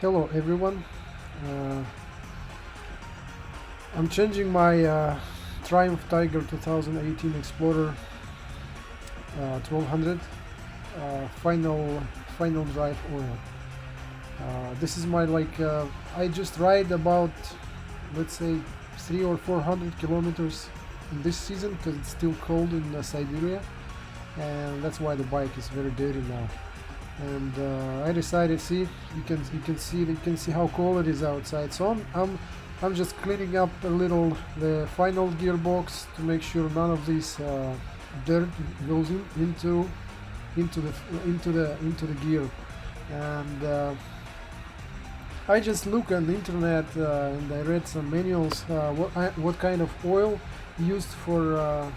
Hello everyone. Uh, I'm changing my Triumph Tiger 2018 Explorer 1200 final drive oil. This is my I just ride about, let's say, 300 or 400 kilometers in this season because it's still cold in Siberia, and that's why the bike is very dirty now. And I decided, see, you can see how cold it is outside. So I'm just cleaning up a little the final gearbox to make sure none of this dirt goes into the gear. And I just look on the internet and I read some manuals what kind of oil used for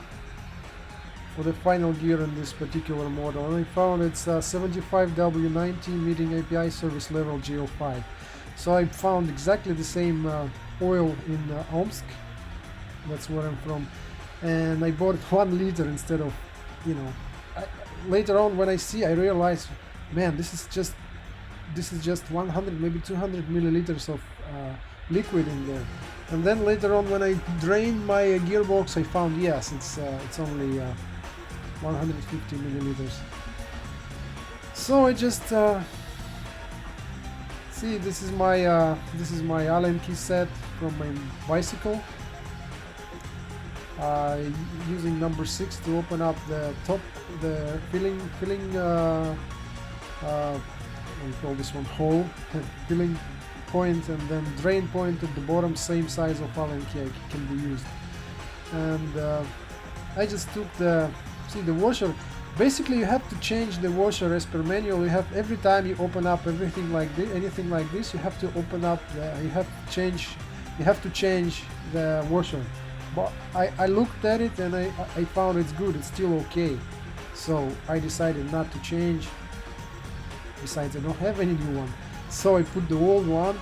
the final gear in this particular model, and I found it's 75W90 meeting API service level GO5. So I found exactly the same oil in Omsk, that's where I'm from, and I bought 1 liter instead of, later on when I realized, man, this is just 100, maybe 200 milliliters of liquid in there. And then later on when I drained my gearbox, I found, yes, it's only 150 milliliters. So I just see, this is my Allen key set from my bicycle. Using number 6 to open up the top, the filling we call this one hole, filling point, and then drain point at the bottom, same size of Allen key can be used. And I just took the washer. Basically you have to change the washer as per manual. You have, every time you open up anything like this, you have to open up you have to change the washer. But I looked at it and I found it's good, it's still okay. So I decided not to change. Besides, I don't have any new one, so I put the old one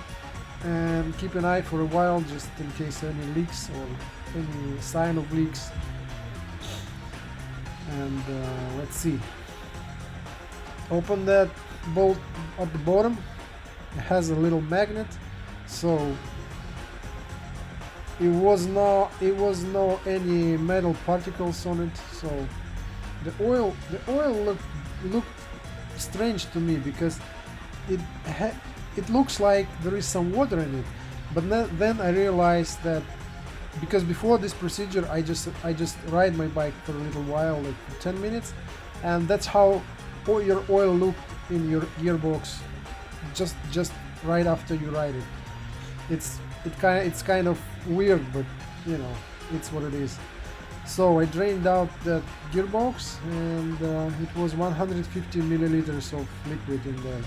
and keep an eye for a while, just in case any leaks or any sign of leaks. And let's see, open that bolt at the bottom. It has a little magnet, so it was no any metal particles on it. So the oil looked strange to me, because it looks like there is some water in it. But then I realized that, because before this procedure I just ride my bike for a little while, like for 10 minutes, and that's how your oil looked in your gearbox just right after you ride it. It's kind of weird, but it's what it is. So I drained out that gearbox, and it was 150 milliliters of liquid in there.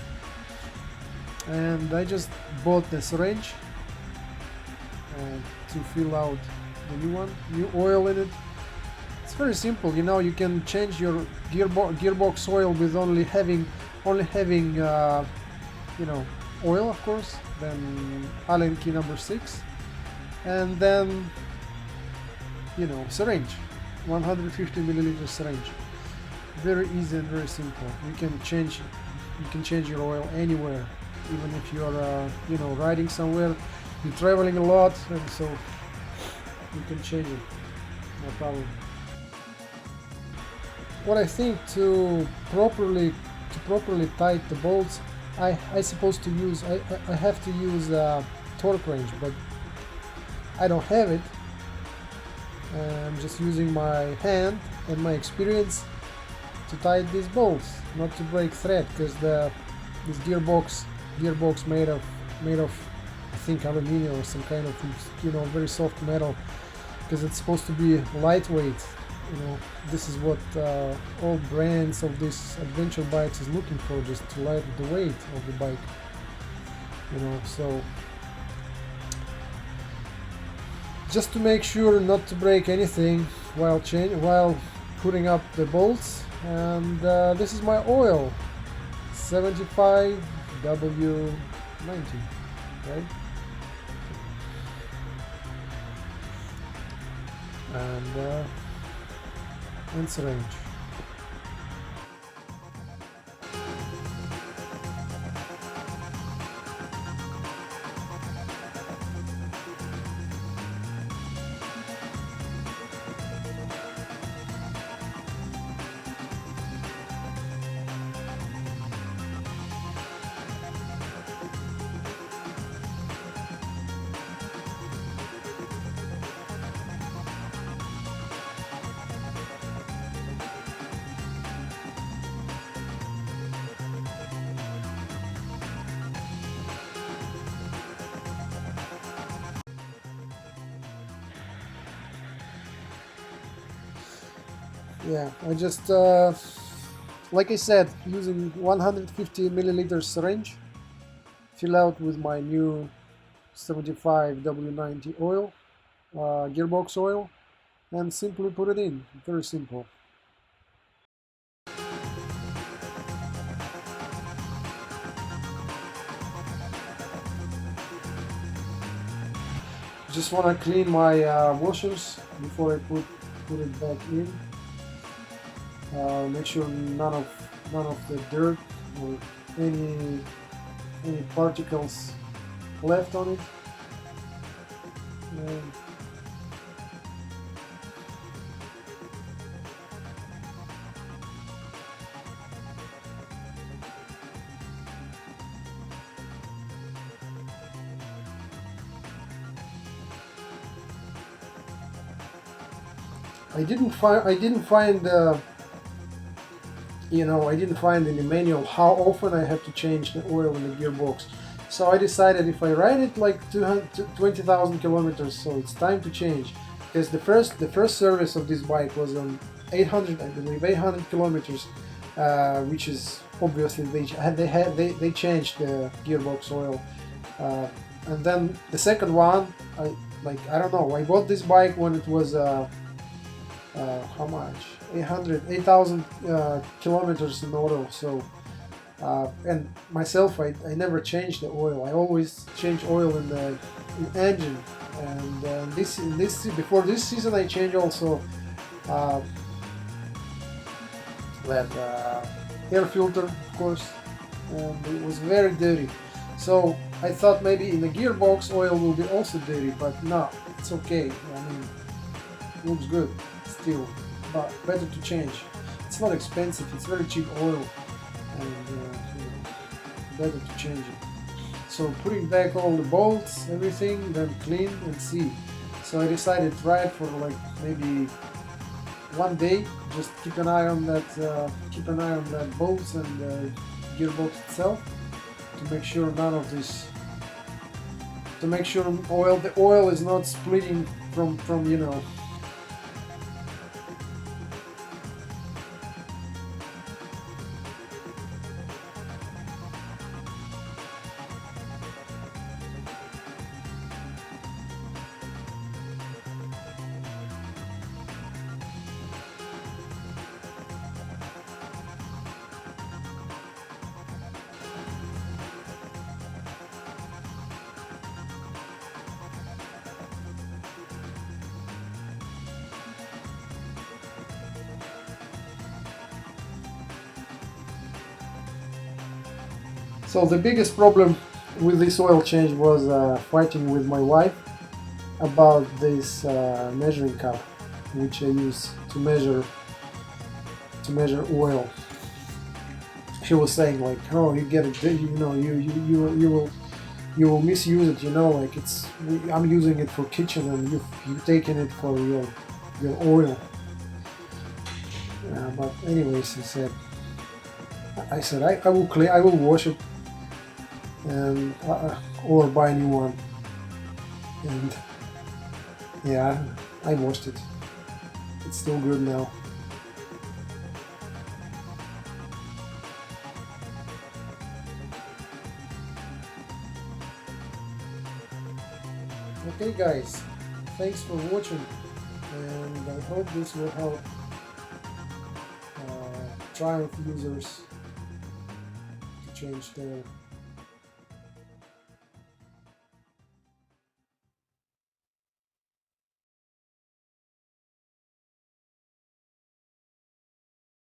And I just bought the syringe to fill out the new oil in it. It's very simple, you can change your gearbox oil with only having oil, of course, then Allen key number 6, and then syringe, 150 milliliter syringe. Very easy and very simple. You can change your oil anywhere, even if you're riding somewhere, you're traveling a lot, and so you can change it, no problem. What I think, to properly tight the bolts, I have to use a torque wrench, but I don't have it. I'm just using my hand and my experience to tighten these bolts, not to break thread, because this gearbox made of I think aluminium or some kind of very soft metal, because it's supposed to be lightweight. This is what all brands of these adventure bikes is looking for, just to lighten the weight of the bike. So just to make sure not to break anything while putting up the bolts. And this is my oil, 75W90, right? And syringe. Yeah, I just like I said, using 150 milliliters syringe, fill out with my new 75 W90 oil, gearbox oil, and simply put it in. Very simple. Just want to clean my washers before I put it back in. Make sure none of the dirt or any particles left on it. And I didn't find I didn't find in the manual how often I have to change the oil in the gearbox. So I decided if I ride it like 20,000 kilometers, so it's time to change. Because the first service of this bike was on 800, I believe, 800 kilometers, which is obviously they changed the gearbox oil, and then the second one, I don't know. I bought this bike when it was how much? 8,000 kilometers in total. So and myself, I never changed the oil. I always change oil in the engine. And this before this season, I changed also uh, that air filter, of course, and it was very dirty. So I thought maybe in the gearbox oil will be also dirty, but no, it's okay. I mean, it looks good still, but better to change. It's not expensive. It's very cheap oil, and better to change it. So putting back all the bolts, everything, then clean and see. So I decided to try it for like maybe one day. Just keep an eye on that bolts and the gearbox itself to make sure none of this. To make sure the oil is not splitting from. So the biggest problem with this oil change was fighting with my wife about this measuring cup, which I use to measure oil. She was saying like, "Oh, you get it, you will misuse it, like I'm using it for kitchen and you've taken it for your oil." But anyways, I said I will clean, I will wash it and or buy a new one. And yeah, I washed it. It's still good now. Okay guys, thanks for watching, and I hope this will help Triumph users to change their